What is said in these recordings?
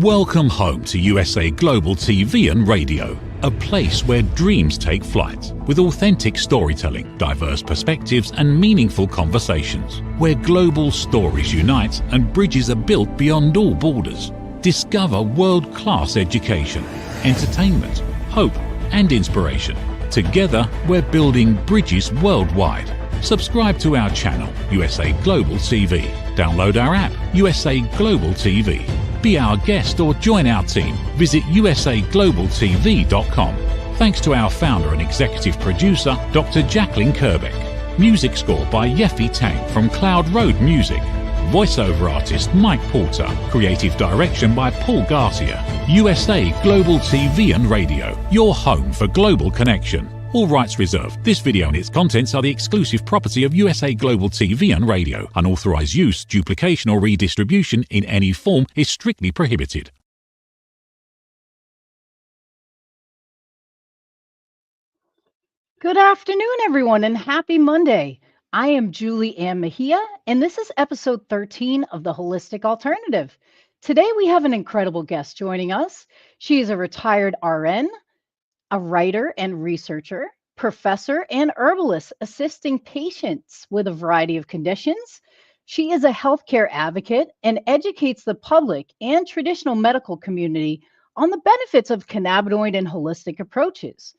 Welcome home to USA Global TV and Radio, a place where dreams take flight, with authentic storytelling, diverse perspectives and meaningful conversations, where global stories unite and bridges are built beyond all borders. Discover world-class education, entertainment, hope and inspiration. Together, we're building bridges worldwide. Subscribe to our channel, USA Global TV. Download our app, USA Global TV. Be our guest or join our team. Visit usaglobaltv.com. Thanks to our founder and executive producer, Dr. Jacalyn Kerbeck. Music score by Yeffy Tang from Cloud Road Music. Voiceover artist Mike Porter. Creative direction by Paul Garcia. USA Global TV and Radio, your home for global connection. All rights reserved. This video and its contents are the exclusive property of USA Global TV and Radio. Unauthorized use, duplication or redistribution in any form is strictly prohibited. Good afternoon, everyone, and happy Monday. I am Julie Ann MEJIA, and this is episode 13 of The Holistic Alternative. Today, we have an incredible guest joining us. She is a retired RN, a writer and researcher, professor, and herbalist assisting patients with a variety of conditions. She is a healthcare advocate and educates the public and traditional medical community on the benefits of cannabinoid and holistic approaches.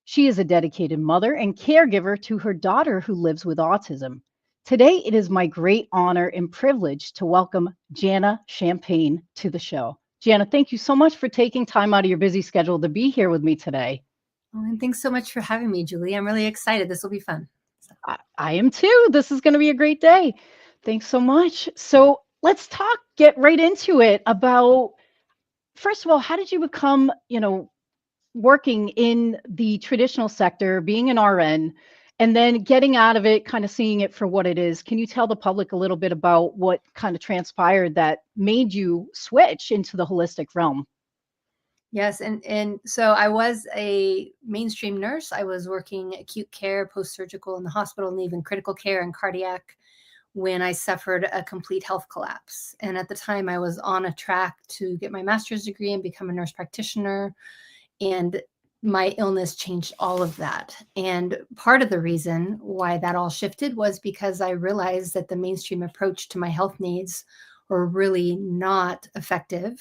She is a dedicated mother and caregiver to her daughter who lives with autism. Today, it is my great honor and privilege to welcome Janna Champagne to the show. Janna, thank you so much for taking time out of your busy schedule to be here with me today. Oh, and thanks so much for having me, Julie. I'm really excited. This will be fun. I am too. This is going to be a great day. Thanks so much. So let's get right into it about, first of all, how did you become, working in the traditional sector, being an RN, and then getting out of it, kind of seeing it for what it is? Can you tell the public a little bit about what kind of transpired that made you switch into the holistic realm? Yes. And so I was a mainstream nurse. I was working acute care, post-surgical in the hospital, and even critical care and cardiac when I suffered a complete health collapse. And at the time I was on a track to get my master's degree and become a nurse practitioner. And my illness changed all of that. And part of the reason why that all shifted was because I realized that the mainstream approach to my health needs were really not effective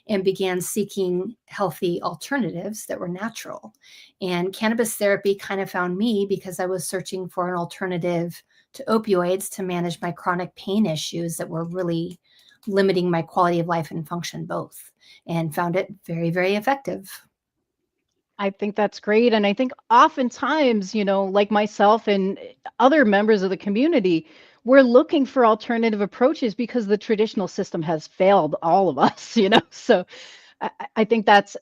and began seeking healthy alternatives that were natural. And cannabis therapy kind of found me because I was searching for an alternative to opioids to manage my chronic pain issues that were really limiting my quality of life and function both, and found it very, very effective. I think that's great. And I think oftentimes, like myself and other members of the community, we're looking for alternative approaches because the traditional system has failed all of us, So I think that's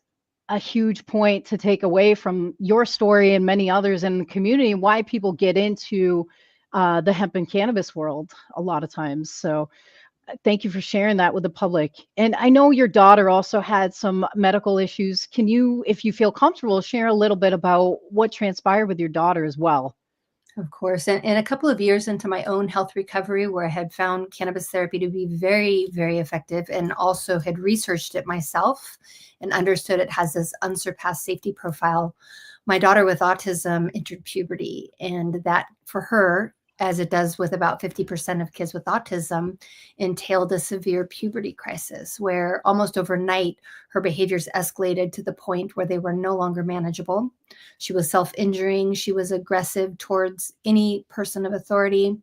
a huge point to take away from your story and many others in the community, and why people get into the hemp and cannabis world a lot of times. So thank you for sharing that with the public. And I know your daughter also had some medical issues. Can you, if you feel comfortable, share a little bit about what transpired with your daughter as well? Of course. And a couple of years into my own health recovery, where I had found cannabis therapy to be very, very effective, and also had researched it myself and understood it has this unsurpassed safety profile, my daughter with autism entered puberty. And that for her, as it does with about 50% of kids with autism, entailed a severe puberty crisis where almost overnight her behaviors escalated to the point where they were no longer manageable. She was self-injuring. She was aggressive towards any person of authority.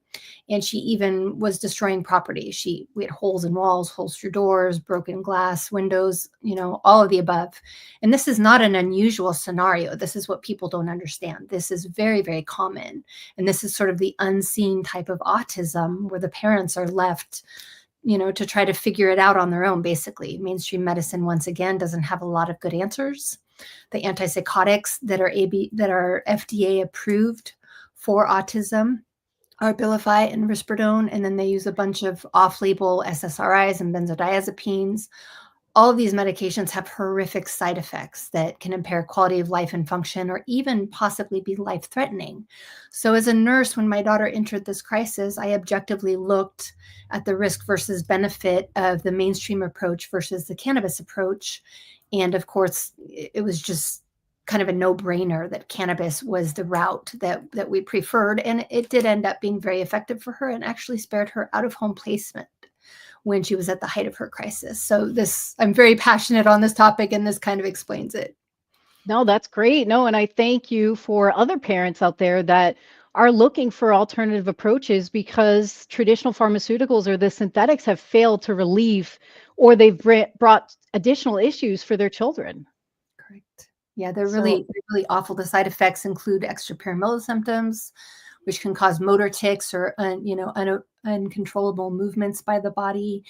And she even was destroying property. We had holes in walls, holes through doors, broken glass, windows, all of the above. And this is not an unusual scenario. This is what people don't understand. This is very, very common. And this is sort of the unseen type of autism where the parents are left to try to figure it out on their own, basically. Mainstream medicine, once again, doesn't have a lot of good answers. The antipsychotics that are FDA approved for autism are Abilify and Risperidone, and then they use a bunch of off-label SSRIs and benzodiazepines. all of these medications have horrific side effects that can impair quality of life and function, or even possibly be life-threatening. So as a nurse, when my daughter entered this crisis, I objectively looked at the risk versus benefit of the mainstream approach versus the cannabis approach. And of course, it was just kind of a no-brainer that cannabis was the route that we preferred. And it did end up being very effective for her and actually spared her out-of-home placement when she was at the height of her crisis. So I'm very passionate on this topic, and this kind of explains it. No, that's great. No, and I thank you for other parents out there that are looking for alternative approaches, because traditional pharmaceuticals or the synthetics have failed to relieve, or they've brought additional issues for their children. Correct. Yeah, they're really awful. The side effects include extrapyramidal symptoms, which can cause motor tics or uncontrollable movements by the body.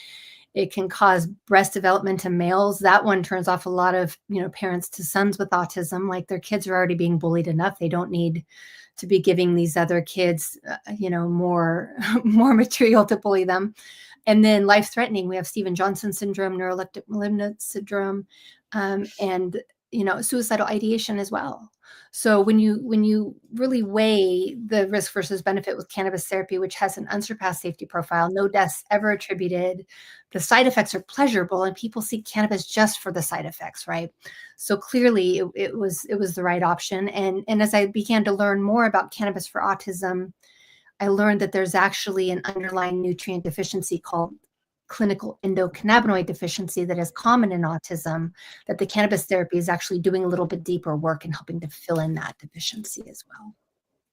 It can cause breast development in males. That one turns off a lot of parents to sons with autism. Like, their kids are already being bullied enough. They don't need to be giving these other kids more material to bully them. And then life-threatening, we have Stevens-Johnson syndrome, neuroleptic malignant syndrome, and suicidal ideation as well. So when you really weigh the risk versus benefit with cannabis therapy, which has an unsurpassed safety profile, no deaths ever attributed, the side effects are pleasurable, and people seek cannabis just for the side effects, right? So clearly it was the right option. And as I began to learn more about cannabis for autism, I learned that there's actually an underlying nutrient deficiency called clinical endocannabinoid deficiency that is common in autism, that the cannabis therapy is actually doing a little bit deeper work and helping to fill in that deficiency as well.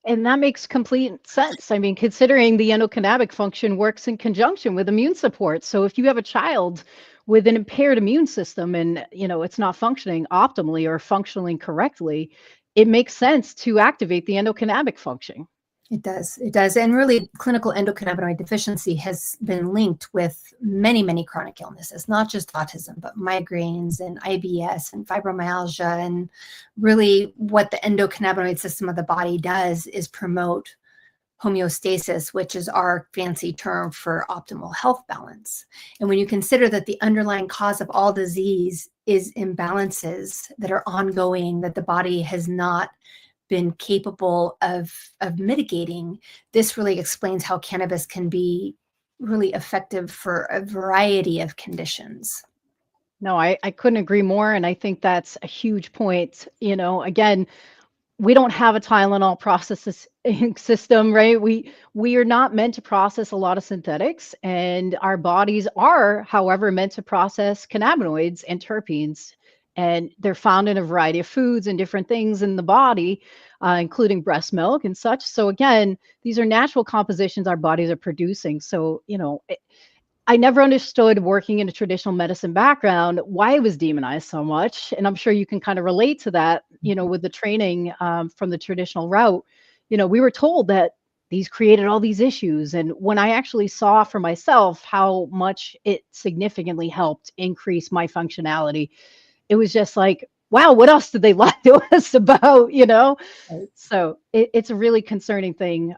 And that makes complete sense. I mean, considering the endocannabinoid function works in conjunction with immune support. So if you have a child with an impaired immune system and, it's not functioning optimally or functioning correctly, it makes sense to activate the endocannabinoid function. It does. It does. And really, clinical endocannabinoid deficiency has been linked with many, many chronic illnesses, not just autism, but migraines and IBS and fibromyalgia. And really, what the endocannabinoid system of the body does is promote homeostasis, which is our fancy term for optimal health balance. And when you consider that the underlying cause of all disease is imbalances that are ongoing, that the body has not been capable of mitigating, this really explains how cannabis can be really effective for a variety of conditions. No, I couldn't agree more. And I think that's a huge point. Again, we don't have a Tylenol processing system, right? We are not meant to process a lot of synthetics, and our bodies are, however, meant to process cannabinoids and terpenes. And they're found in a variety of foods and different things in the body, including breast milk and such. So again, these are natural compositions our bodies are producing. So, I never understood, working in a traditional medicine background, why it was demonized so much. And I'm sure you can kind of relate to that, with the training from the traditional route. We were told that these created all these issues. And when I actually saw for myself how much it significantly helped increase my functionality, it was just like, wow, what else did they lie to us about, Right. So it's a really concerning thing.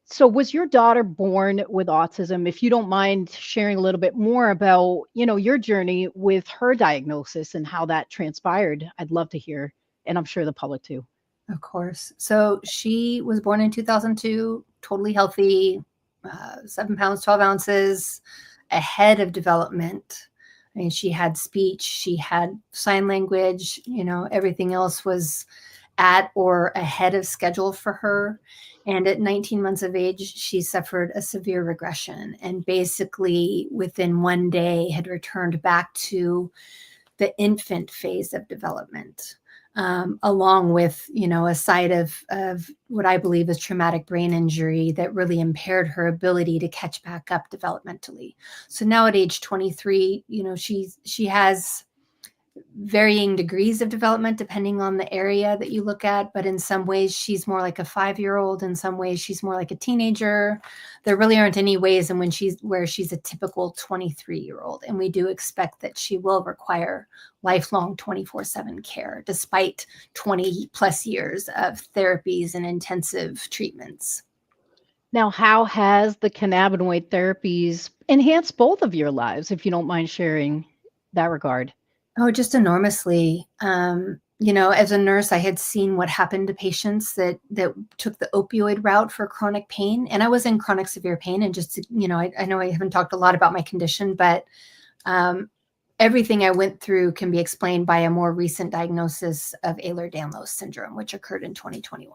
So was your daughter born with autism? If you don't mind sharing a little bit more about, your journey with her diagnosis and how that transpired, I'd love to hear. And I'm sure the public too. Of course. So she was born in 2002, totally healthy, 7 pounds, 12 ounces, ahead of development. I mean, she had speech, she had sign language, everything else was at or ahead of schedule for her. And at 19 months of age, she suffered a severe regression, and basically within one day had returned back to the infant phase of development, along with, a side of what I believe is traumatic brain injury that really impaired her ability to catch back up developmentally. So now at age 23, she has varying degrees of development depending on the area that you look at. But in some ways, she's more like a 5-year-old. In some ways, she's more like a teenager. There really aren't any ways in where she's a typical 23-year-old. And we do expect that she will require lifelong 24/7 care, despite 20 plus years of therapies and intensive treatments. Now, how has the cannabinoid therapies enhanced both of your lives, if you don't mind sharing? that regard? Oh, just enormously. As a nurse, I had seen what happened to patients that took the opioid route for chronic pain. And I was in chronic severe pain. And just, I know I haven't talked a lot about my condition, but everything I went through can be explained by a more recent diagnosis of Ehlers-Danlos syndrome, which occurred in 2021.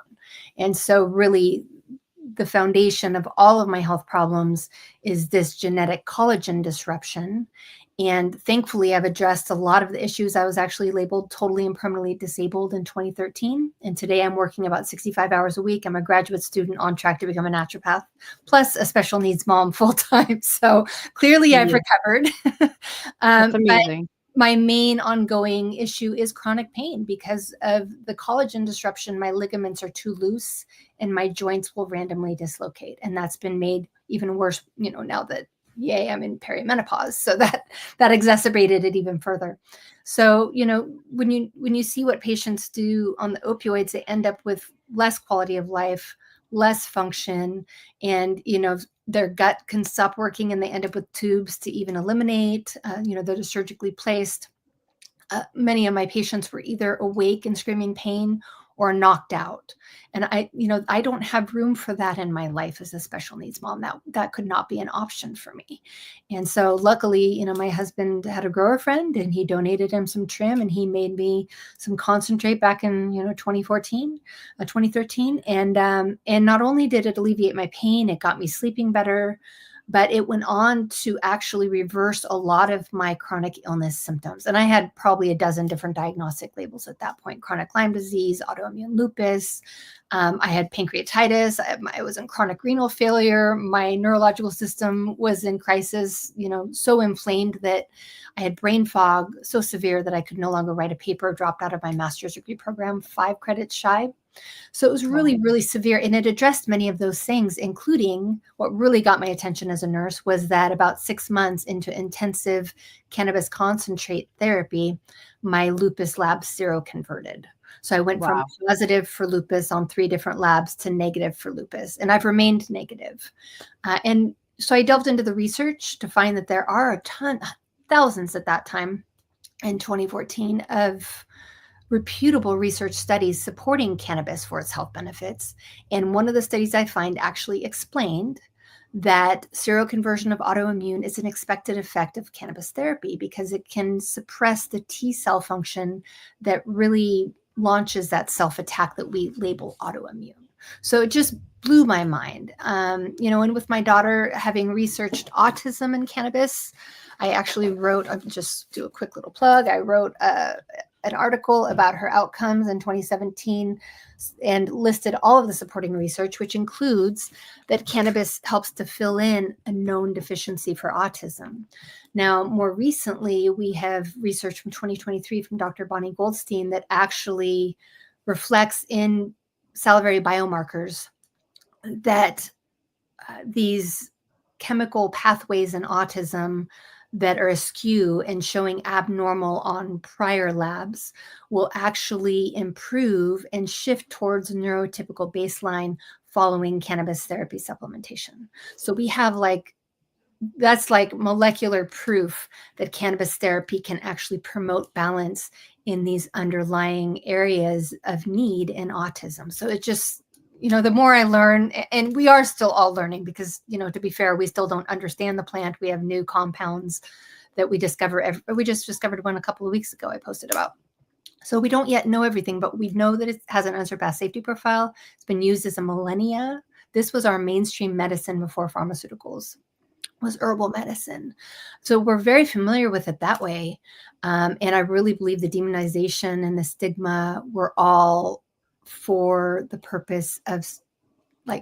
And so really, the foundation of all of my health problems is this genetic collagen disruption. And thankfully, I've addressed a lot of the issues. I was actually labeled totally and permanently disabled in 2013. And today I'm working about 65 hours a week. I'm a graduate student on track to become a naturopath, plus a special needs mom full time. So clearly I've recovered. That's amazing. My main ongoing issue is chronic pain because of the collagen disruption. My ligaments are too loose and my joints will randomly dislocate. And that's been made even worse, now that, I'm in perimenopause. So that exacerbated it even further. So, when you see what patients do on the opioids, they end up with less quality of life, less function, and, their gut can stop working and they end up with tubes to even eliminate, that are surgically placed. Many of my patients were either awake and screaming pain or knocked out. And I don't have room for that in my life as a special needs mom. That could not be an option for me. And so luckily, my husband had a grower friend and he donated him some trim and he made me some concentrate back in, 2013. And not only did it alleviate my pain, it got me sleeping better, but it went on to actually reverse a lot of my chronic illness symptoms. And I had probably a dozen different diagnostic labels at that point: chronic Lyme disease, autoimmune lupus. I had pancreatitis. I was in chronic renal failure. My neurological system was in crisis, so inflamed that I had brain fog so severe that I could no longer write a paper, dropped out of my master's degree program 5 credits shy. So it was really, really severe. And it addressed many of those things, including what really got my attention as a nurse was that about 6 months into intensive cannabis concentrate therapy, my lupus lab seroconverted. So I went from positive for lupus on 3 different labs to negative for lupus. And I've remained negative. And so I delved into the research to find that there are thousands at that time in 2014 of reputable research studies supporting cannabis for its health benefits. And one of the studies I find actually explained that seroconversion of autoimmune is an expected effect of cannabis therapy because it can suppress the T cell function that really launches that self-attack that we label autoimmune. So it just blew my mind. And with my daughter having researched autism and cannabis, I actually wrote, I'll just do a quick little plug. I wrote an article about her outcomes in 2017 and listed all of the supporting research, which includes that cannabis helps to fill in a known deficiency for autism. Now, more recently, we have research from 2023 from Dr. Bonnie Goldstein that actually reflects in salivary biomarkers that these chemical pathways in autism that are askew and showing abnormal on prior labs will actually improve and shift towards neurotypical baseline following cannabis therapy supplementation. So we have that's like molecular proof that cannabis therapy can actually promote balance in these underlying areas of need in autism. So it just, the more I learn, and we are still all learning because, to be fair, we still don't understand the plant. We have new compounds that we discover. We just discovered one a couple of weeks ago I posted about. So we don't yet know everything, but we know that it has an unsurpassed safety profile. It's been used as a millennia. This was our mainstream medicine before pharmaceuticals, was herbal medicine. So we're very familiar with it that way. And I really believe the demonization and the stigma were all for the purpose of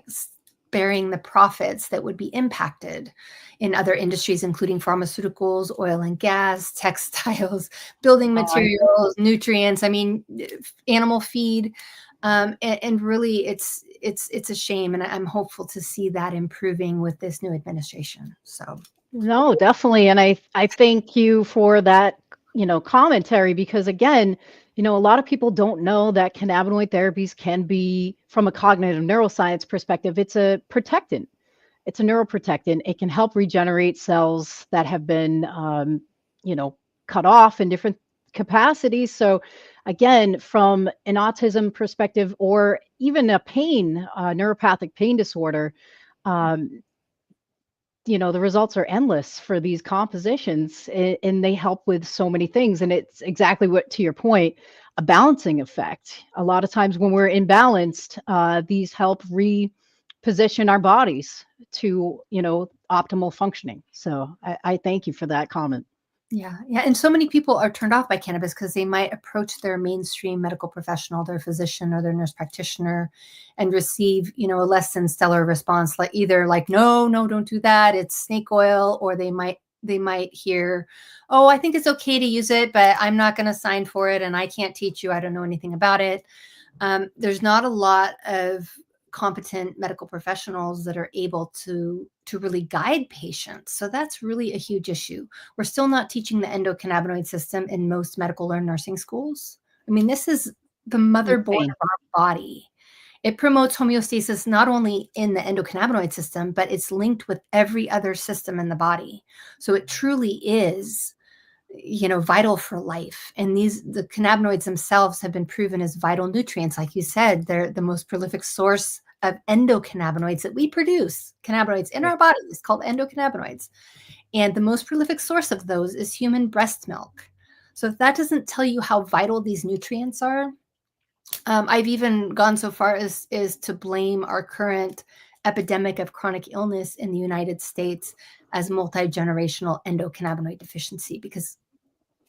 sparing the profits that would be impacted in other industries, including pharmaceuticals, oil and gas, textiles, building materials, nutrients, animal feed. And really it's a shame. And I'm hopeful to see that improving with this new administration. So. No, definitely. And I thank you for that, commentary, because again, a lot of people don't know that cannabinoid therapies can be, from a cognitive neuroscience perspective, it's a protectant. It's a neuroprotectant. It can help regenerate cells that have been, cut off in different capacities. So again, from an autism perspective, or even a neuropathic pain disorder, um, the results are endless for these compositions, and they help with so many things. And it's exactly what, to your point, a balancing effect. A lot of times when we're imbalanced, these help reposition our bodies to, optimal functioning. So I thank you for that comment. Yeah. And so many people are turned off by cannabis because they might approach their mainstream medical professional, their physician or their nurse practitioner, and receive, a less than stellar response, like either like, no, don't do that, it's snake oil, or they might hear, oh, I think it's okay to use it, but I'm not going to sign for it, and I can't teach you, I don't know anything about it. There's not a lot of competent medical professionals that are able to really guide patients. So that's really a huge issue. We're still not teaching the endocannabinoid system in most medical or nursing schools. I mean, this is the motherboard of our body. It promotes homeostasis not only in the endocannabinoid system, but it's linked with every other system in the body. So it truly is, vital for life. And the cannabinoids themselves have been proven as vital nutrients. Like you said, they're the most prolific source of endocannabinoids that we produce. Cannabinoids in our body is called endocannabinoids. And the most prolific source of those is human breast milk. So if that doesn't tell you how vital these nutrients are, I've even gone so far as to blame our current epidemic of chronic illness in the United States as multi-generational endocannabinoid deficiency, because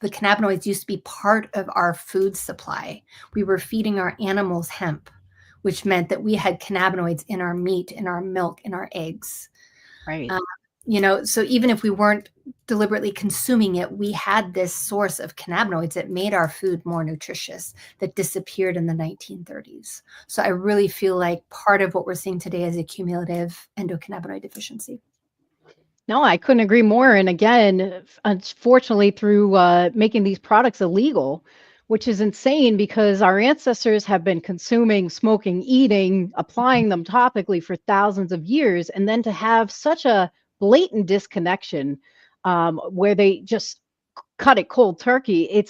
the cannabinoids used to be part of our food supply. We were feeding our animals hemp, which meant that we had cannabinoids in our meat, in our milk, in our eggs. Right. So even if we weren't deliberately consuming it, we had this source of cannabinoids that made our food more nutritious that disappeared in the 1930s. So I really feel like part of what we're seeing today is a cumulative endocannabinoid deficiency. No, I couldn't agree more. And again, unfortunately, through making these products illegal, which is insane because our ancestors have been consuming, smoking, eating, applying them topically for thousands of years. And then to have such a blatant disconnection where they just cut it cold turkey,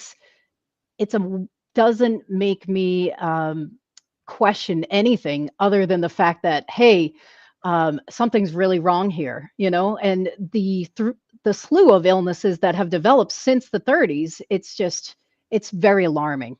doesn't make me question anything other than the fact that, hey, something's really wrong here, and the slew of illnesses that have developed since the 30s, it's very alarming.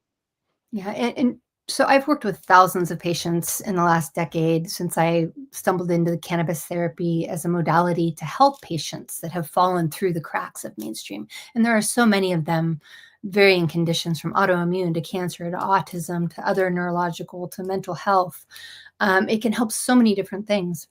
Yeah. And so I've worked with thousands of patients in the last decade since I stumbled into the cannabis therapy as a modality to help patients that have fallen through the cracks of mainstream. And there are so many of them, varying conditions from autoimmune to cancer to autism to other neurological to mental health. It can help so many different things.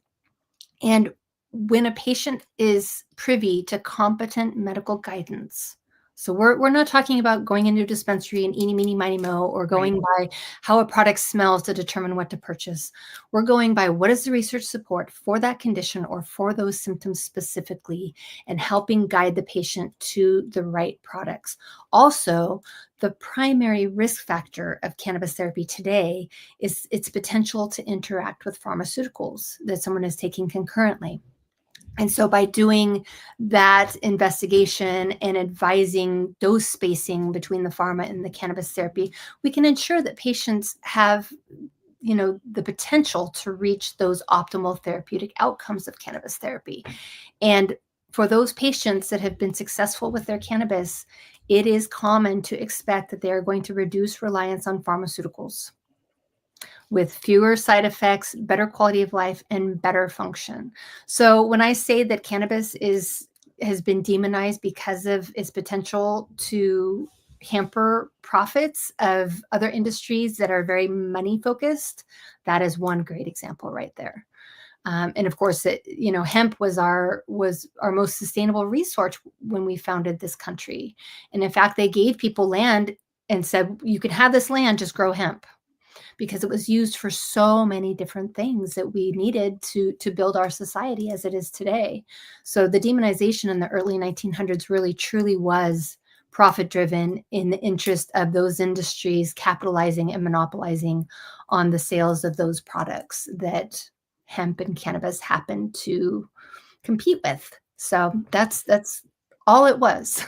And when a patient is privy to competent medical guidance, so we're not talking about going into a dispensary and eeny, meeny, miny, mo, or going by how a product smells to determine what to purchase. We're going by what is the research support for that condition or for those symptoms specifically, and helping guide the patient to the right products. Also, the primary risk factor of cannabis therapy today is its potential to interact with pharmaceuticals that someone is taking concurrently. And so by doing that investigation and advising dose spacing between the pharma and the cannabis therapy, we can ensure that patients have, the potential to reach those optimal therapeutic outcomes of cannabis therapy. And for those patients that have been successful with their cannabis, it is common to expect that they are going to reduce reliance on pharmaceuticals with fewer side effects, better quality of life, and better function. So when I say that cannabis has been demonized because of its potential to hamper profits of other industries that are very money focused, that is one great example right there. And of course, hemp was our most sustainable resource when we founded this country. And in fact, they gave people land and said, you can have this land, just grow hemp, because it was used for so many different things that we needed to build our society as it is today. So the demonization in the early 1900s really truly was profit-driven in the interest of those industries capitalizing and monopolizing on the sales of those products that hemp and cannabis happened to compete with. So that's all it was.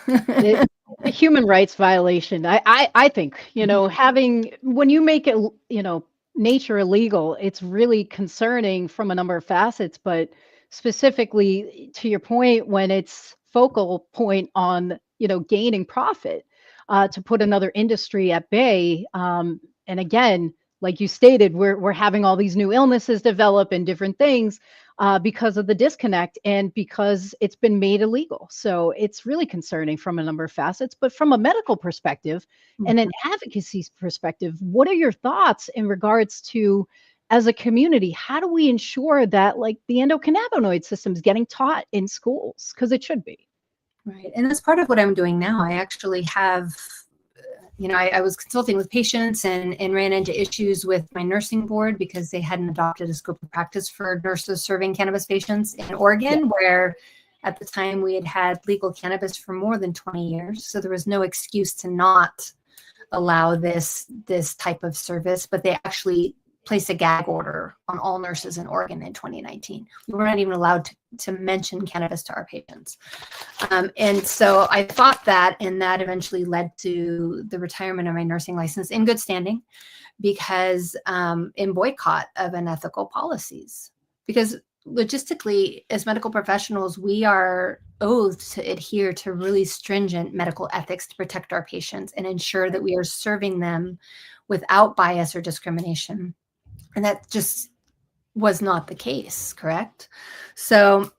a human rights violation. I think, having, when you make it, nature illegal, it's really concerning from a number of facets, but specifically to your point, when it's focal point on, gaining profit, to put another industry at bay. And again, like you stated, we're having all these new illnesses develop and different things, because of the disconnect and because it's been made illegal. So it's really concerning from a number of facets. But from a medical perspective and an advocacy perspective, what are your thoughts in regards to, as a community, how do we ensure that, like, the endocannabinoid system is getting taught in schools? Because it should be. Right. And that's part of what I'm doing now. I actually have, I was consulting with patients and ran into issues with my nursing board because they hadn't adopted a scope of practice for nurses serving cannabis patients in Oregon, where at the time we had had legal cannabis for more than 20 years. So there was no excuse to not allow this type of service, but they actually placed a gag order on all nurses in Oregon in 2019. We were not even allowed to mention cannabis to our patients. And so I fought that, and that eventually led to the retirement of my nursing license in good standing, because in boycott of unethical policies. Because logistically, as medical professionals, we are oathed to adhere to really stringent medical ethics to protect our patients and ensure that we are serving them without bias or discrimination. And that just was not the case, correct? So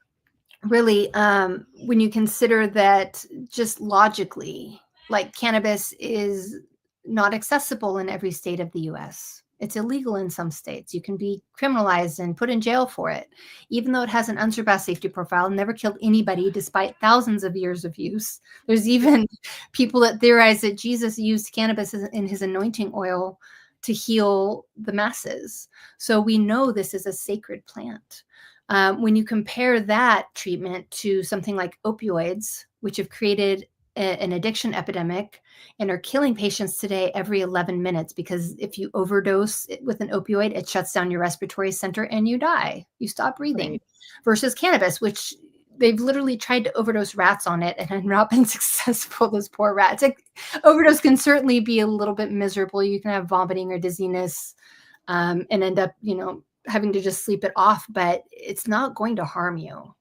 really, when you consider that, just logically, like, cannabis is not accessible in every state of the US. It's illegal in some states. You can be criminalized and put in jail for it, even though it has an unsurpassed safety profile, never killed anybody despite thousands of years of use. There's even people that theorize that Jesus used cannabis in his anointing oil to heal the masses. So we know this is a sacred plant. When you compare that treatment to something like opioids, which have created an addiction epidemic and are killing patients today every 11 minutes, because if you overdose with an opioid, it shuts down your respiratory center and you die. You stop breathing. Right. Versus cannabis, which they've literally tried to overdose rats on it and have not been successful. Those poor rats. Overdose can certainly be a little bit miserable. You can have vomiting or dizziness, and end up, having to just sleep it off, but it's not going to harm you.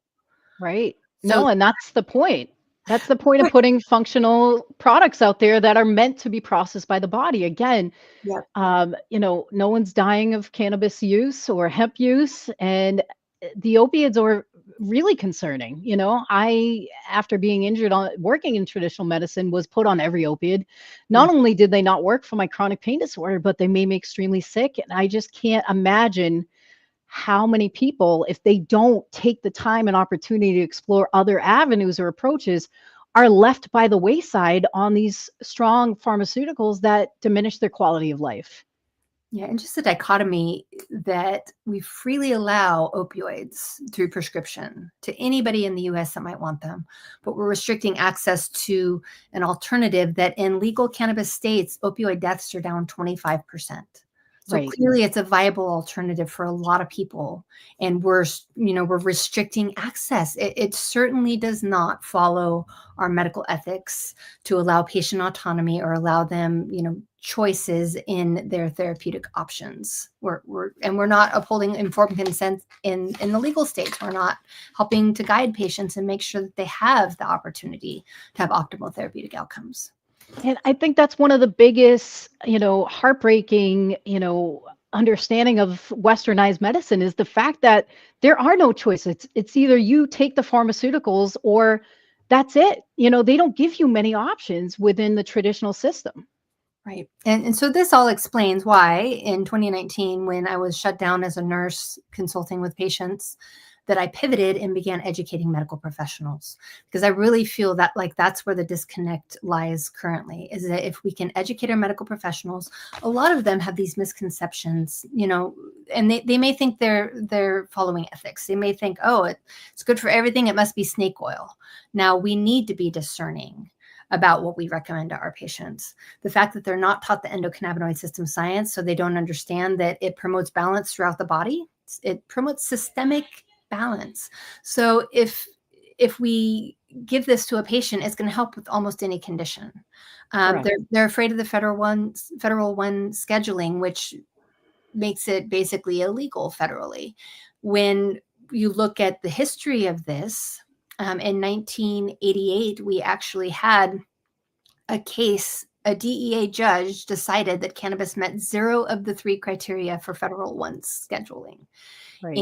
Right. No, and that's the point. That's the point of putting functional products out there that are meant to be processed by the body. Again, no one's dying of cannabis use or hemp use, and the opiates are really concerning. I, after being injured working in traditional medicine, was put on every opiate. Not only did they not work for my chronic pain disorder, but they made me extremely sick. And I just can't imagine how many people, if they don't take the time and opportunity to explore other avenues or approaches, are left by the wayside on these strong pharmaceuticals that diminish their quality of life. Yeah, and just the dichotomy that we freely allow opioids through prescription to anybody in the US that might want them, but we're restricting access to an alternative that in legal cannabis states, opioid deaths are down 25%. So clearly it's a viable alternative for a lot of people, and we're restricting access. It certainly does not follow our medical ethics to allow patient autonomy or allow them, choices in their therapeutic options. We're not upholding informed consent in the legal states. We're not helping to guide patients and make sure that they have the opportunity to have optimal therapeutic outcomes. And I think that's one of the biggest, heartbreaking, understanding of westernized medicine is the fact that there are no choices. It's either you take the pharmaceuticals or that's it. They don't give you many options within the traditional system. Right. And so this all explains why in 2019, when I was shut down as a nurse consulting with patients, that I pivoted and began educating medical professionals, because I really feel that that's where the disconnect lies currently, is that if we can educate our medical professionals, a lot of them have these misconceptions, and they may think they're following ethics. They may think, oh, it's good for everything. It must be snake oil. Now we need to be discerning about what we recommend to our patients. The fact that they're not taught the endocannabinoid system science, so they don't understand that it promotes balance throughout the body. It promotes systemic balance. So if we give this to a patient, it's going to help with almost any condition. Correct. They're afraid of the federal one scheduling, which makes it basically illegal federally. When you look at the history of this, in 1988, we actually had a case. A DEA judge decided that cannabis met 0 of the 3 criteria for federal one scheduling. Right.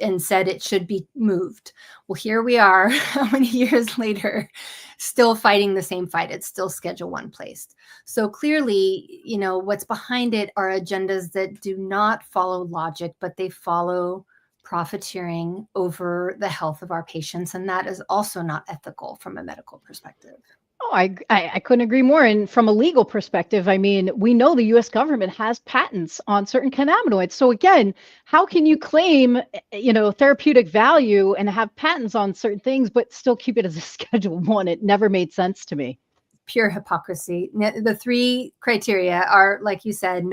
And said it should be moved. Well, here we are, how many years later, still fighting the same fight. It's still Schedule 1 placed. So clearly, what's behind it are agendas that do not follow logic, but they follow profiteering over the health of our patients. And that is also not ethical from a medical perspective. Oh, I couldn't agree more. And from a legal perspective, I mean, we know the U.S. government has patents on certain cannabinoids. So again, how can you claim, therapeutic value and have patents on certain things, but still keep it as a Schedule 1? It never made sense to me. Pure hypocrisy. The 3 criteria are, like you said,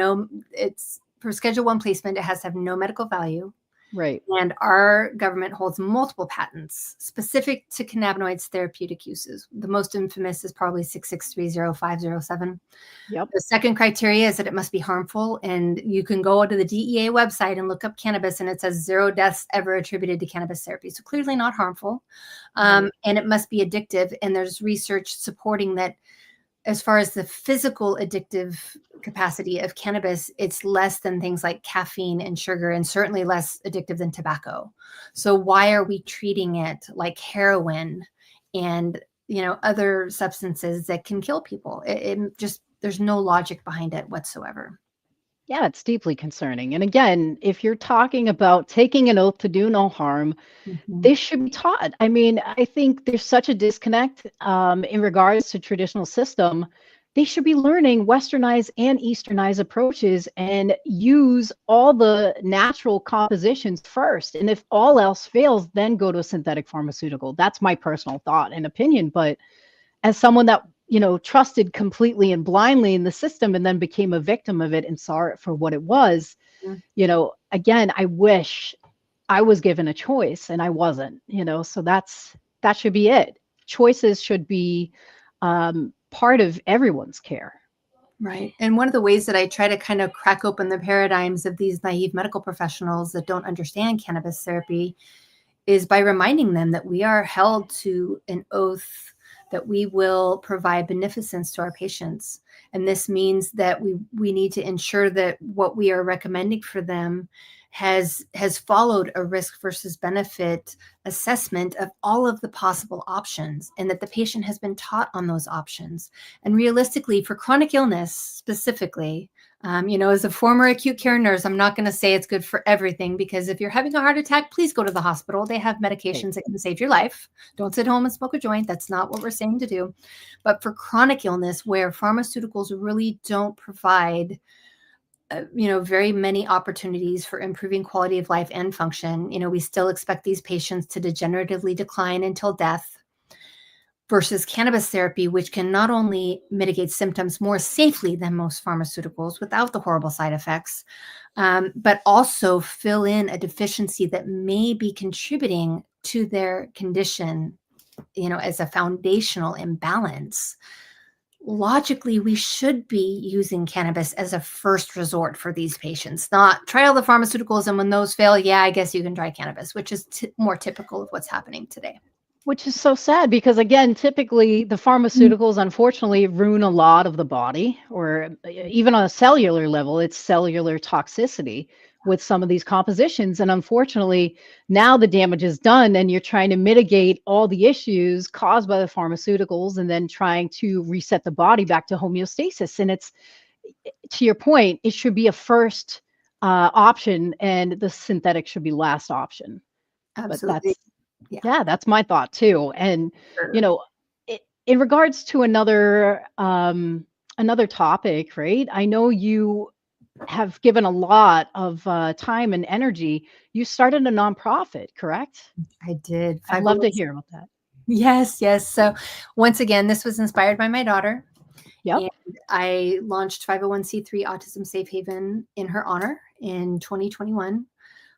it's for Schedule 1 placement, it has to have no medical value. Right. And our government holds multiple patents specific to cannabinoids therapeutic uses. The most infamous is probably 6630507. Yep. The second criteria is that it must be harmful. And you can go to the DEA website and look up cannabis, and it says 0 deaths ever attributed to cannabis therapy. So clearly not harmful. And it must be addictive. And there's research supporting that as far as the physical addictive capacity of cannabis, it's less than things like caffeine and sugar, and certainly less addictive than tobacco. So why are we treating it like heroin and, other substances that can kill people? It just, there's no logic behind it whatsoever. Yeah, it's deeply concerning. And again, if you're talking about taking an oath to do no harm, this should be taught. I mean, I think there's such a disconnect in regards to traditional system. They should be learning westernized and easternized approaches and use all the natural compositions first. And if all else fails, then go to a synthetic pharmaceutical. That's my personal thought and opinion. But as someone that trusted completely and blindly in the system and then became a victim of it and saw it for what it was, again, I wish I was given a choice and I wasn't, so that should be it. Choices should be part of everyone's care. Right. And one of the ways that I try to kind of crack open the paradigms of these naive medical professionals that don't understand cannabis therapy is by reminding them that we are held to an oath that we will provide beneficence to our patients. And this means that we need to ensure that what we are recommending for them has followed a risk versus benefit assessment of all of the possible options, and that the patient has been taught on those options. And realistically, for chronic illness specifically, as a former acute care nurse, I'm not going to say it's good for everything, because if you're having a heart attack, please go to the hospital. They have medications that can save your life. Don't sit home and smoke a joint. That's not what we're saying to do. But for chronic illness, where pharmaceuticals really don't provide very many opportunities for improving quality of life and function, we still expect these patients to degeneratively decline until death, versus cannabis therapy, which can not only mitigate symptoms more safely than most pharmaceuticals without the horrible side effects, but also fill in a deficiency that may be contributing to their condition, as a foundational imbalance. Logically, we should be using cannabis as a first resort for these patients, not try all the pharmaceuticals, and when those fail, I guess you can try cannabis, which is more typical of what's happening today. Which is so sad, because again, typically the pharmaceuticals unfortunately ruin a lot of the body, or even on a cellular level, it's cellular toxicity with some of these compositions. And unfortunately, now the damage is done and you're trying to mitigate all the issues caused by the pharmaceuticals and then trying to reset the body back to homeostasis. And it's, to your point, it should be a first option, and the synthetic should be last option. Absolutely. But that's my thought too. And, in regards to another topic, right? I know you have given a lot of time and energy. You started a nonprofit, correct? I did. I'd love to hear about that. Yes. So once again, this was inspired by my daughter. Yep. And I launched 501c3 Autism Safe Haven in her honor in 2021,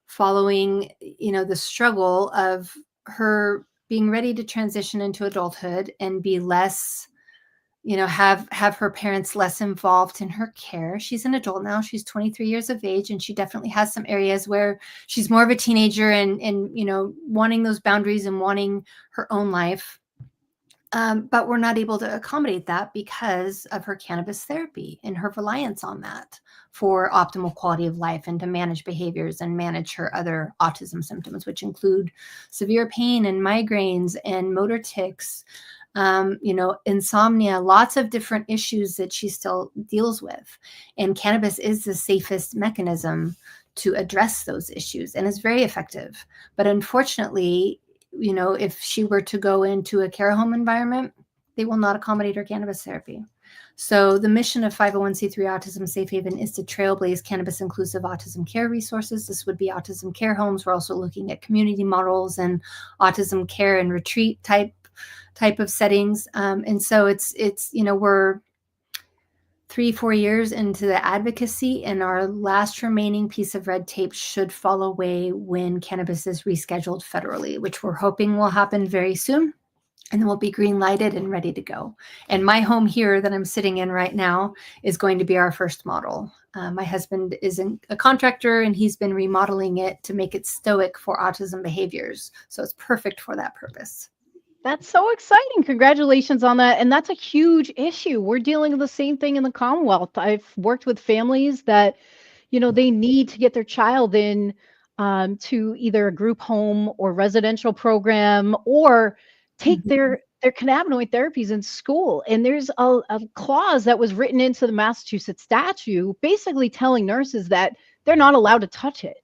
following, the struggle of her being ready to transition into adulthood and be less, have her parents less involved in her care. She's an adult now. She's 23 years of age, and she definitely has some areas where she's more of a teenager and wanting those boundaries and wanting her own life. But we're not able to accommodate that because of her cannabis therapy and her reliance on that for optimal quality of life and to manage behaviors and manage her other autism symptoms, which include severe pain and migraines and motor tics, insomnia, lots of different issues that she still deals with. And cannabis is the safest mechanism to address those issues and is very effective. But unfortunately, if she were to go into a care home environment, they will not accommodate her cannabis therapy. So the mission of 501c3 Autism Safe Haven is to trailblaze cannabis inclusive autism care resources. This would be autism care homes. We're also looking at community models and autism care and retreat type of settings. And so it's we're 3-4 years into the advocacy, and our last remaining piece of red tape should fall away when cannabis is rescheduled federally, which we're hoping will happen very soon. And then we'll be green lighted and ready to go. And my home here that I'm sitting in right now is going to be our first model. My husband is a contractor, and he's been remodeling it to make it stoic for autism behaviors. So it's perfect for that purpose. That's so exciting. Congratulations on that. And that's a huge issue. We're dealing with the same thing in the Commonwealth. I've worked with families that, they need to get their child in to either a group home or residential program, or take their cannabinoid therapies in school. And there's a clause that was written into the Massachusetts statute basically telling nurses that they're not allowed to touch it.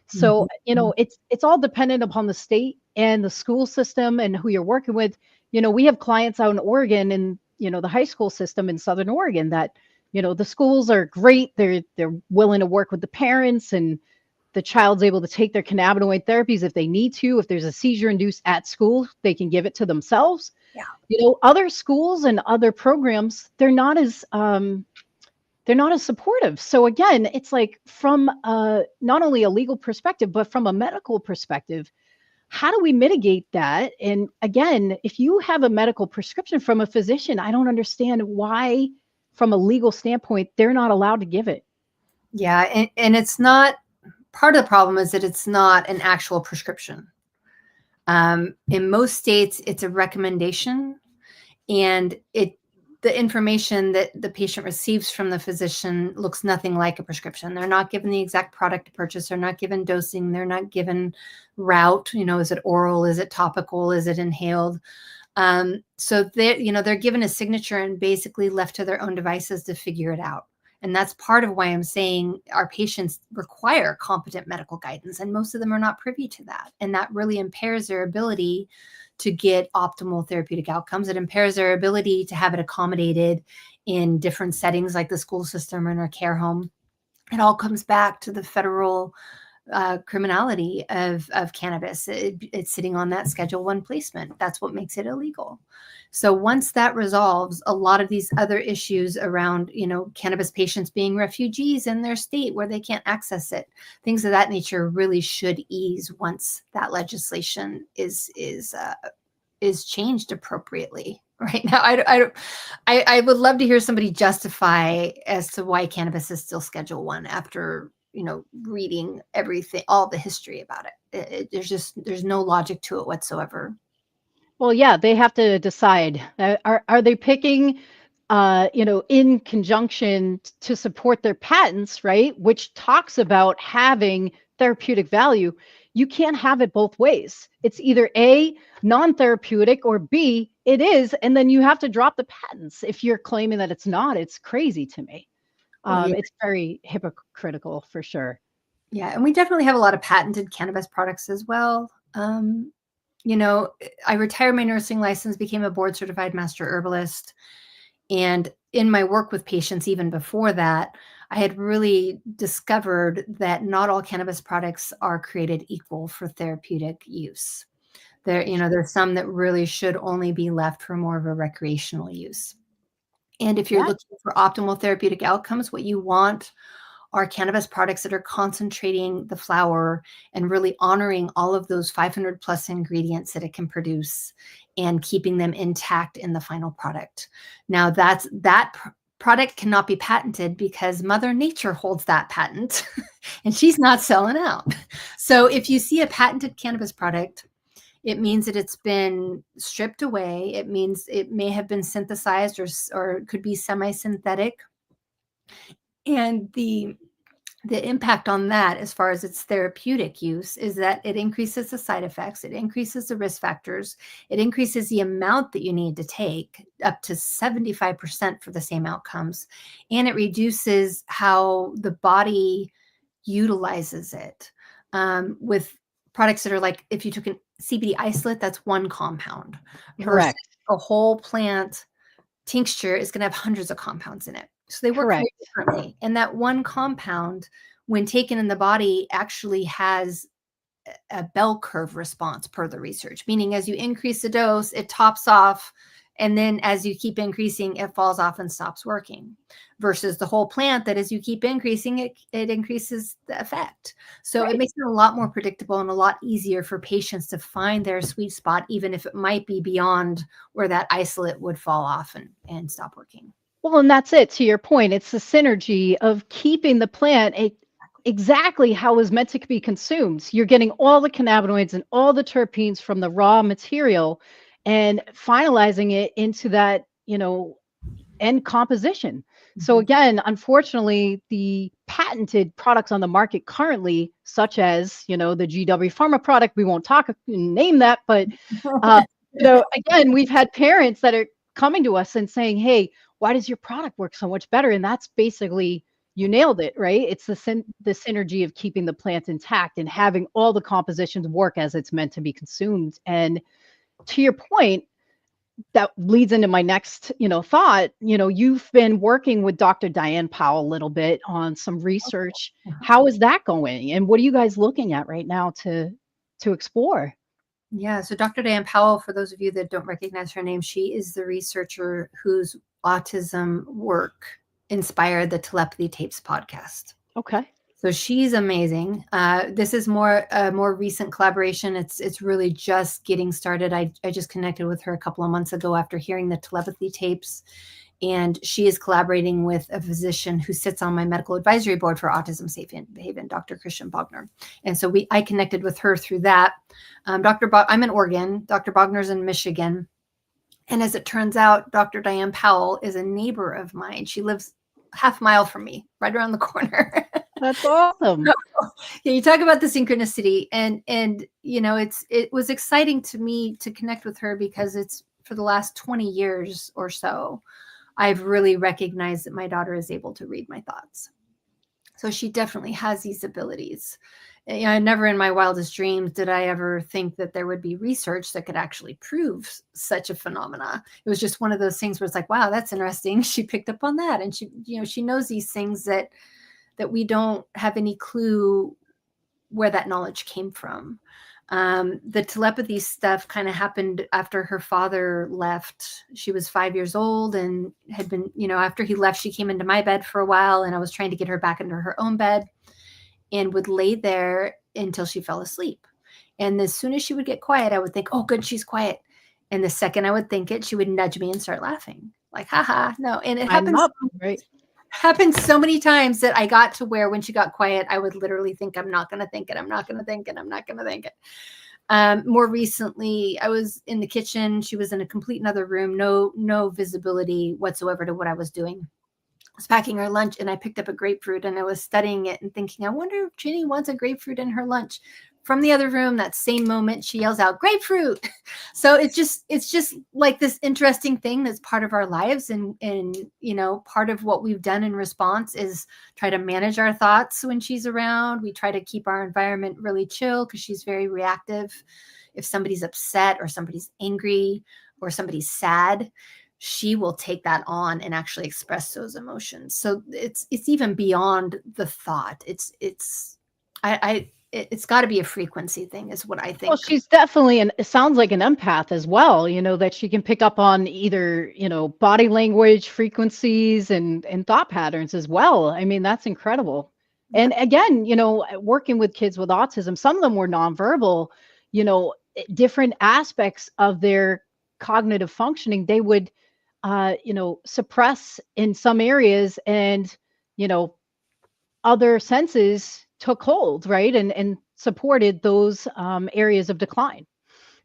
So, it's all dependent upon the state and the school system and who you're working with. We have clients out in Oregon and, the high school system in Southern Oregon that, the schools are great. They're willing to work with the parents, and the child's able to take their cannabinoid therapies if they need to. If there's a seizure induced at school, they can give it to themselves. Yeah. Other schools and other programs, they're not as supportive. So again, it's like from not only a legal perspective, but from a medical perspective, how do we mitigate that? And again, if you have a medical prescription from a physician, I don't understand why, from a legal standpoint, they're not allowed to give it. Yeah. And it's not, part of the problem is that it's not an actual prescription. In most states, it's a recommendation, and the information that the patient receives from the physician looks nothing like a prescription. They're not given the exact product to purchase. They're not given dosing. They're not given route. Is it oral? Is it topical? Is it inhaled? So they're given a signature and basically left to their own devices to figure it out. And that's part of why I'm saying our patients require competent medical guidance, and most of them are not privy to that. And that really impairs their ability to get optimal therapeutic outcomes. It impairs their ability to have it accommodated in different settings like the school system or in a care home. It all comes back to the federal criminality of cannabis. It's sitting on that Schedule I placement. That's what makes it illegal. So once that resolves, a lot of these other issues around, cannabis patients being refugees in their state where they can't access it, things of that nature really should ease once that legislation is changed appropriately. Right now, I would love to hear somebody justify as to why cannabis is still Schedule I after reading everything, all the history about it. There's no logic to it whatsoever. Well, yeah, they have to decide. Are they picking, in conjunction to support their patents, right? Which talks about having therapeutic value. You can't have it both ways. It's either A, non-therapeutic, or B, it is, and then you have to drop the patents if you're claiming that it's not. It's crazy to me. It's very hypocritical for sure. Yeah, and we definitely have a lot of patented cannabis products as well. I retired my nursing license, became a board certified master herbalist. And in my work with patients, even before that, I had really discovered that not all cannabis products are created equal for therapeutic use. There's some that really should only be left for more of a recreational use. And if you're looking for optimal therapeutic outcomes, what you want are cannabis products that are concentrating the flower and really honoring all of those 500 plus ingredients that it can produce and keeping them intact in the final product. Now that product cannot be patented because Mother Nature holds that patent and she's not selling out. So if you see a patented cannabis product, it means that it's been stripped away. It means it may have been synthesized or could be semi-synthetic. And the impact on that, as far as its therapeutic use, is that it increases the side effects, it increases the risk factors, it increases the amount that you need to take up to 75% for the same outcomes, and it reduces how the body utilizes it. With products that are like, if you took an CBD isolate, that's one compound. Correct. A whole plant tincture is going to have hundreds of compounds in it. So they work very differently. And that one compound, when taken in the body, actually has a bell curve response per the research, meaning as you increase the dose, it tops off. And then as you keep increasing, it falls off and stops working, versus the whole plant that as you keep increasing, it increases the effect. So it makes it a lot more predictable and a lot easier for patients to find their sweet spot, even if it might be beyond where that isolate would fall off and stop working. Well, and that's it. To your point, it's the synergy of keeping the plant exactly how it was meant to be consumed. You're getting all the cannabinoids and all the terpenes from the raw material and finalizing it into that, end composition. So again, unfortunately, the patented products on the market currently, such as, the GW Pharma product, we won't name that, but, again, we've had parents that are coming to us and saying, hey, why does your product work so much better? And that's basically, you nailed it, right? It's the synergy of keeping the plant intact and having all the compositions work as it's meant to be consumed. And to your point, that leads into my next, thought. You've been working with Dr. Diane Powell a little bit on some research. How is that going? And what are you guys looking at right now to explore? Yeah, so Dr. Diane Powell, for those of you that don't recognize her name, she is the researcher whose autism work inspired the Telepathy Tapes podcast. Okay. So she's amazing. This is a more recent collaboration. It's really just getting started. I just connected with her a couple of months ago after hearing the Telepathy Tapes, and she is collaborating with a physician who sits on my medical advisory board for Autism Safe Haven, Dr. Christian Bogner. And so I connected with her through that. I'm in Oregon. Dr. Bogner's in Michigan. And as it turns out, Dr. Diane Powell is a neighbor of mine. She lives half a mile from me, right around the corner. That's awesome. Yeah, you talk about the synchronicity, and it was exciting to me to connect with her because it's for the last 20 years or so, I've really recognized that my daughter is able to read my thoughts. So she definitely has these abilities. Never in my wildest dreams did I ever think that there would be research that could actually prove such a phenomena. It was just one of those things where it's like, wow, that's interesting. She picked up on that. And she knows these things that we don't have any clue where that knowledge came from. The telepathy stuff kind of happened after her father left. She was 5 years old and had been, after he left, she came into my bed for a while, and I was trying to get her back into her own bed and would lay there until she fell asleep. And as soon as she would get quiet, I would think, oh, good, she's quiet. And the second I would think it, she would nudge me and start laughing like, haha, no. And it happens. Happened so many times that I got to where when she got quiet, I would literally think, I'm not going to think it. I'm not going to think it. I'm not going to think it. More recently, I was in the kitchen. She was in a complete another room, no visibility whatsoever to what I was doing. I was packing her lunch, and I picked up a grapefruit, and I was studying it and thinking, I wonder if Ginny wants a grapefruit in her lunch. From the other room, that same moment, she yells out, grapefruit. So it's just like this interesting thing that's part of our lives. And part of what we've done in response is try to manage our thoughts when she's around. We try to keep our environment really chill because she's very reactive. If somebody's upset or somebody's angry or somebody's sad, she will take that on and actually express those emotions. So it's even beyond the thought. It's got to be a frequency thing is what I think. Well, she's definitely, it sounds like an empath as well, that she can pick up on either, body language, frequencies, and thought patterns as well. I mean, that's incredible. And again, working with kids with autism, some of them were nonverbal, different aspects of their cognitive functioning, they would, suppress in some areas, and, other senses took hold, right? And supported those areas of decline.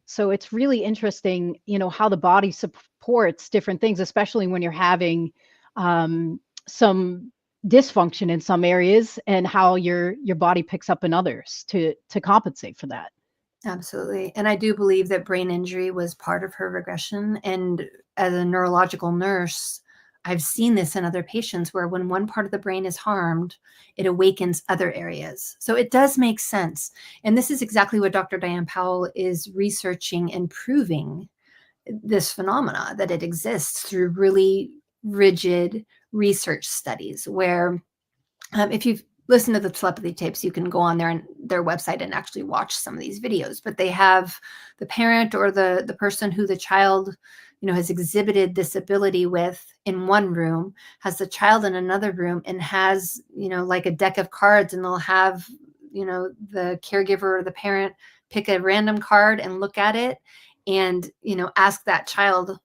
So it's really interesting, how the body supports different things, especially when you're having some dysfunction in some areas, and how your body picks up in others to compensate for that. Absolutely. And I do believe that brain injury was part of her regression. And as a neurological nurse, I've seen this in other patients where when one part of the brain is harmed, it awakens other areas. So it does make sense. And this is exactly what Dr. Diane Powell is researching and proving, this phenomena, that it exists through really rigid research studies where if you've listened to the telepathy tapes, you can go on their website and actually watch some of these videos. But they have the parent or the person who the child has exhibited this ability with in one room, has the child in another room, and has like a deck of cards, and they'll have the caregiver or the parent pick a random card and look at it, and ask that child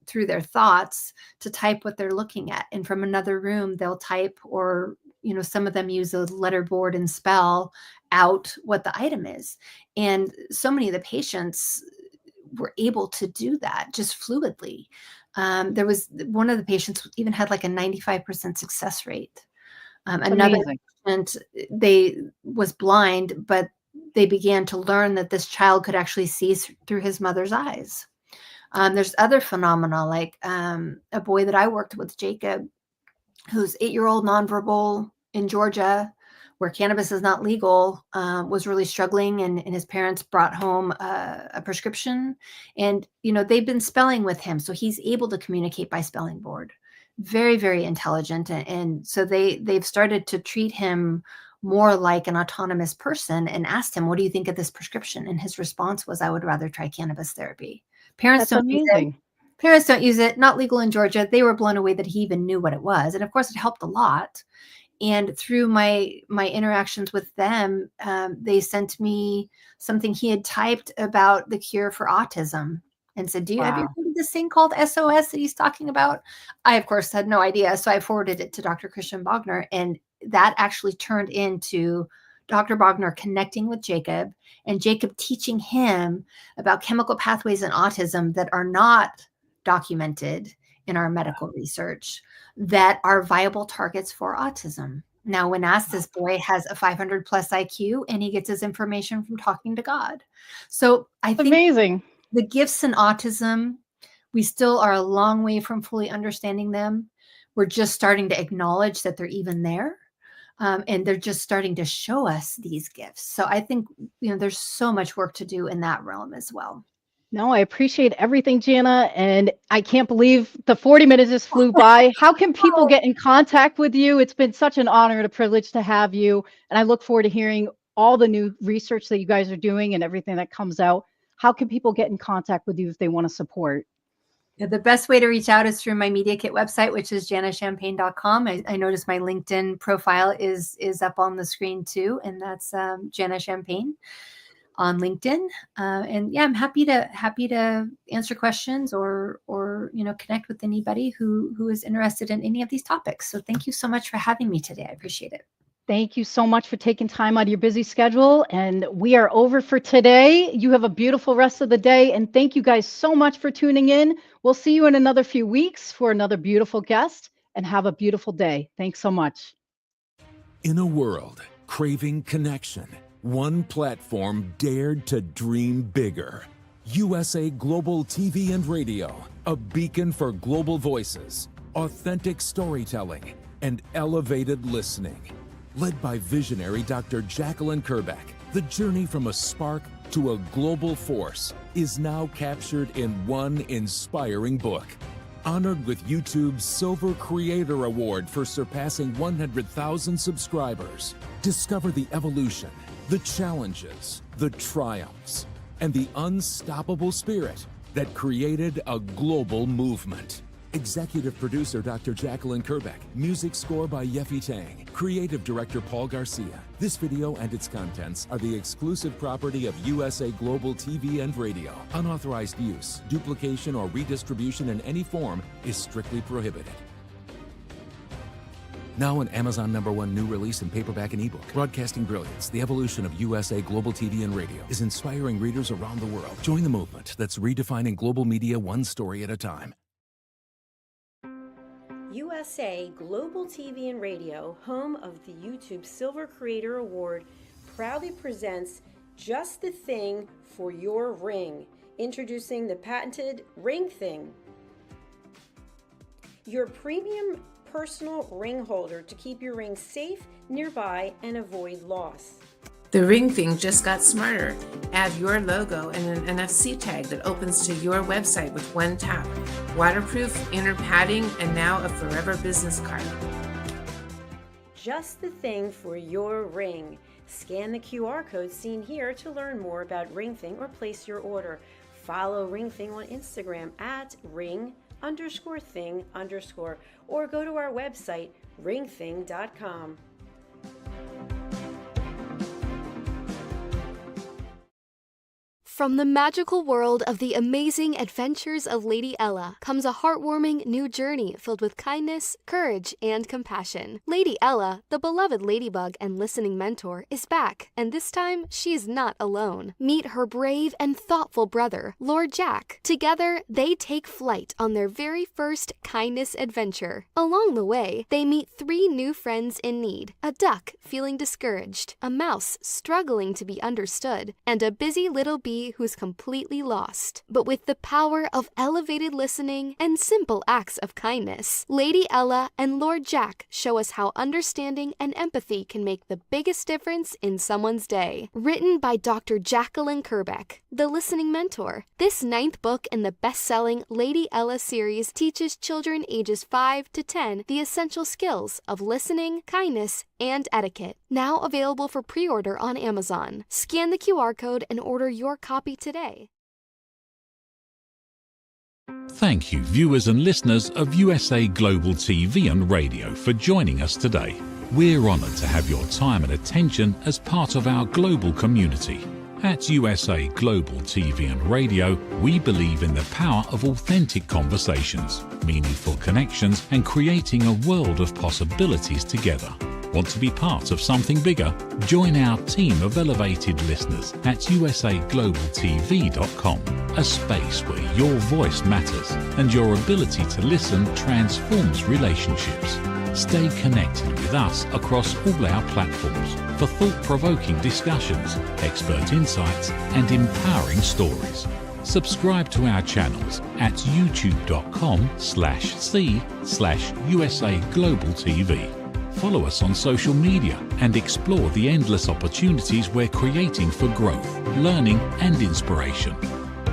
through their thoughts to type what they're looking at. And from another room, they'll type, or some of them use a letter board and spell out what the item is. And so many of the patients were able to do that just fluidly. There was one of the patients even had like a 95% success rate. Another patient, they was blind, but they began to learn that this child could actually see through his mother's eyes. There's other phenomena, like a boy that I worked with, Jacob, who's 8-year-old nonverbal in Georgia, where cannabis is not legal, was really struggling, and his parents brought home a prescription, and they've been spelling with him, so he's able to communicate by spelling board. Very, very intelligent, and so they've started to treat him more like an autonomous person, and asked him, "What do you think of this prescription?" And his response was, "I would rather try cannabis therapy." Parents don't use it. Parents don't use it. Not legal in Georgia. They were blown away that he even knew what it was. And of course, it helped a lot. And through my interactions with them, they sent me something he had typed about the cure for autism, and said, have you heard of this thing called SOS that he's talking about? I, of course, had no idea. So I forwarded it to Dr. Christian Bogner. And that actually turned into Dr. Bogner connecting with Jacob, and Jacob teaching him about chemical pathways in autism that are not documented in our medical research, that are viable targets for autism. Now, when asked, this boy has a 500 plus IQ, and he gets his information from talking to God. So I think amazing. The gifts in autism, we still are a long way from fully understanding them. We're just starting to acknowledge that they're even there. And they're just starting to show us these gifts. So I think, there's so much work to do in that realm as well. No, I appreciate everything, Janna. And I can't believe the 40 minutes just flew by. How can people get in contact with you? It's been such an honor and a privilege to have you. And I look forward to hearing all the new research that you guys are doing and everything that comes out. How can people get in contact with you if they want to support? Yeah, the best way to reach out is through my Media Kit website, which is jannachampagne.com. I noticed my LinkedIn profile is up on the screen too, and that's Janna Champagne on LinkedIn. And yeah, I'm happy to answer questions or connect with anybody who is interested in any of these topics. So thank you so much for having me today. I appreciate it. Thank you so much for taking time out of your busy schedule. And we are over for today. You have a beautiful rest of the day. And thank you guys so much for tuning in. We'll see you in another few weeks for another beautiful guest, and have a beautiful day. Thanks so much. In a world craving connection, one platform dared to dream bigger. USA Global TV and Radio, a beacon for global voices, authentic storytelling, and elevated listening. Led by visionary Dr. Jacalyn Kerbeck, the journey from a spark to a global force is now captured in one inspiring book. Honored with YouTube's Silver Creator Award for surpassing 100,000 subscribers, discover the evolution, the challenges, the triumphs, and the unstoppable spirit that created a global movement. Executive producer Dr. Jacalyn Kerbeck. Music score by Yeffy Tang. Creative director Paul Garcia. This video and its contents are the exclusive property of USA Global TV and Radio. Unauthorized use, duplication, or redistribution in any form is strictly prohibited. Now an Amazon #1 new release in paperback and ebook. Broadcasting Brilliance, the evolution of USA Global TV and Radio, is inspiring readers around the world. Join the movement that's redefining global media one story at a time. USA Global TV and Radio, home of the YouTube Silver Creator Award, proudly presents Just the Thing for Your Ring, introducing the patented Ring Thing. Your premium personal ring holder to keep your ring safe, nearby, and avoid loss. The Ring Thing just got smarter. Add your logo and an NFC tag that opens to your website with one tap. Waterproof, inner padding, and now a forever business card. Just the thing for your ring. Scan the QR code seen here to learn more about Ring Thing or place your order. Follow Ring Thing on Instagram at ring_thing_ or go to our website ringthing.com. From the magical world of the amazing adventures of Lady Ella comes a heartwarming new journey filled with kindness, courage, and compassion. Lady Ella, the beloved ladybug and listening mentor, is back, and this time she is not alone. Meet her brave and thoughtful brother, Lord Jack. Together, they take flight on their very first kindness adventure. Along the way, they meet 3 new friends in need: a duck feeling discouraged, a mouse struggling to be understood, and a busy little bee who's completely lost. But with the power of elevated listening and simple acts of kindness, Lady Ella and Lord Jack show us how understanding and empathy can make the biggest difference in someone's day. Written by Dr. Jacalyn Kerbeck, the listening mentor, this 9th book in the best-selling Lady Ella series teaches children ages 5 to 10 the essential skills of listening, kindness, and etiquette. Now available for pre-order on Amazon. Scan the QR code and order your copy today. Thank you, viewers and listeners of USA Global TV and Radio, for joining us today. We're honoured to have your time and attention as part of our global community. At USA Global TV and Radio, we believe in the power of authentic conversations, meaningful connections, and creating a world of possibilities together. Want to be part of something bigger? Join our team of elevated listeners at usaglobaltv.com, a space where your voice matters and your ability to listen transforms relationships. Stay connected with us across all our platforms for thought-provoking discussions, expert insights, and empowering stories. Subscribe to our channels at youtube.com/c/USAGlobalTV. Follow us on social media and explore the endless opportunities we're creating for growth, learning, and inspiration.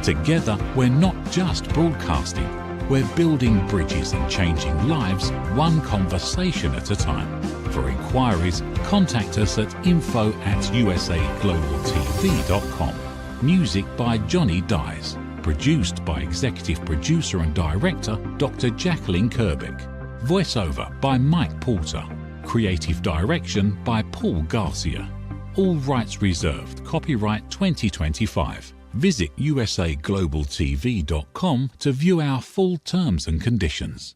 Together, we're not just broadcasting, we're building bridges and changing lives one conversation at a time. For inquiries, contact us at info@usaglobaltv.com. Music by Johnny Dies. Produced by Executive Producer and Director Dr. Jacalyn Kerbeck. Voiceover by Mike Porter. Creative Direction by Paul Garcia. All rights reserved. Copyright 2025. Visit usaglobaltv.com to view our full terms and conditions.